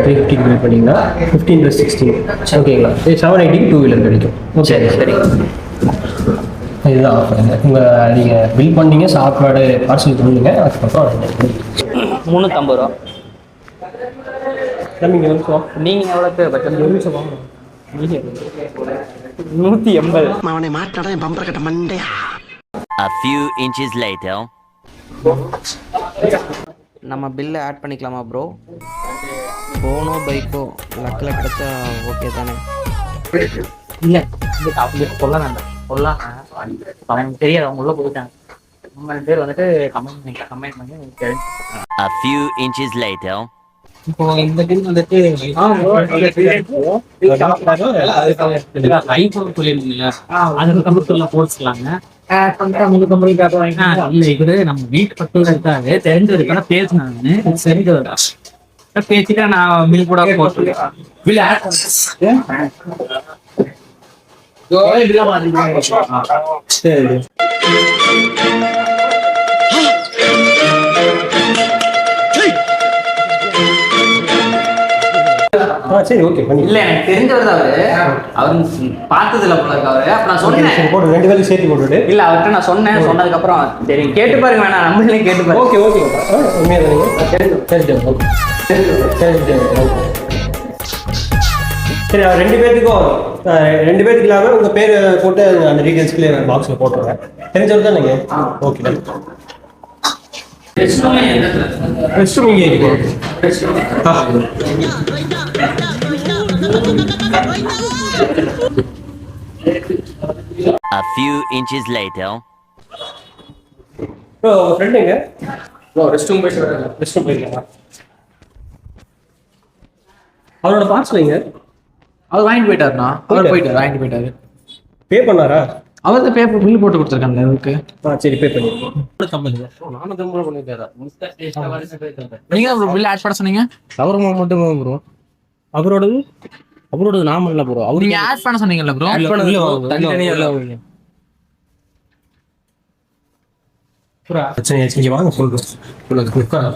350 bill பண்ணிங்கன்னா 15+16 ஓகேங்களா? 780 two wheeler கிடைக்கும். சரி சரி. இதுதான் ஆஃபருங்க. நீங்கள் பில் பண்ணீங்க, சாப்பாடு பார்சல் பண்ணுங்க, அதுக்கப்புறம் 350 ரூபா. நீங்கள் வந்து நீங்கள் எவ்வளோக்கு பட்ஜெட்? 180. அவனை மாட்டாடா என் பம்பர கட்ட மண்டையா. A few inches later. நம்ம பில்லை ஆட் பண்ணிக்கலாமா ப்ரோ? ஃபோனோ பைக்கோ லக்கில் கிடைச்சா ஓகே தானே? இல்லை, அவங்களுக்கு சொல்லலாம் அவனுக்கு தெரியாது, அவங்க உள்ள போயிட்டாங்க. 3 பேர் வந்துட்டு கமெண்ட் பண்ணி தெரிஞ்சு. A few inches later. இப்போ இந்த டீம் வந்துட்டு ஐபோன் சொல்லியிருந்தீங்க, அதுக்கு போட்டுக்கலாங்க. இல்ல இவரு நம்ம வீட்டு பக்கத்துல இருக்காரு, தெரிஞ்சவருக்கான பேசினாங்க. தெரிஞ்சவரா பேசிட்டா நான் பில் கூட போட்டுருக்கேன். சரி சரி ஓகே பண்ணி. இல்ல எனக்கு தெரிஞ்சவர் தான் அவரு பார்த்ததில்ல போல இருக்கு அவரு. அப்ப நான் சொன்னேன் போட்டு 2 பேருக்கு சேர்த்து போட்டுட்டு. இல்ல அவர்கிட்ட நான் சொன்னேன், சொன்னதுக்கு அப்புறம் சரி கேட்டு பாருங்க, வேணாம் நம்மளே கேட்டு பாருங்க. ஓகே ஓகே உண்மையாக சரி ஓகே சரி. 2 பேர்த்துக்கும் 2 பேருக்கு இல்லாமல் உங்கள் பேர் போட்டு அந்த டீட்டெயில்ஸ்க்குள்ளே பாக்ஸில் போட்டுருங்க. தெரிஞ்சவர் தான் நீங்கள். ஓகே ரெஸ்ட் ரூம் இங்கே இருக்கும். A few inches later. உங்கள் ஃப்ரெண்டுங்க ரெஸ்ட் ரூம் போயிருக்கலாம். அவரோட பார்சல் வைங்க. அவர் வாங்கிட்டு போயிட்டாருண்ணா. அவர் வாங்கிட்டு போயிட்டாரு. பே பண்ணாரா? அவர் தான் பேப்பர் பில் போட்டு கொடுத்துருக்காங்க அதுக்கு. சரி பே பண்ணிருக்கோம். நீங்க பில் ஆட் பண்ண சொன்னீங்க. அவரு மட்டும் ப்ரோ. அவரோடது நாம இல்ல ப்ரோ. அவரு நீங்க ஆட் பண்ண சொன்னீங்கல்ல ப்ரோ. பிரச்சனை வாங்க சொல்றேன்.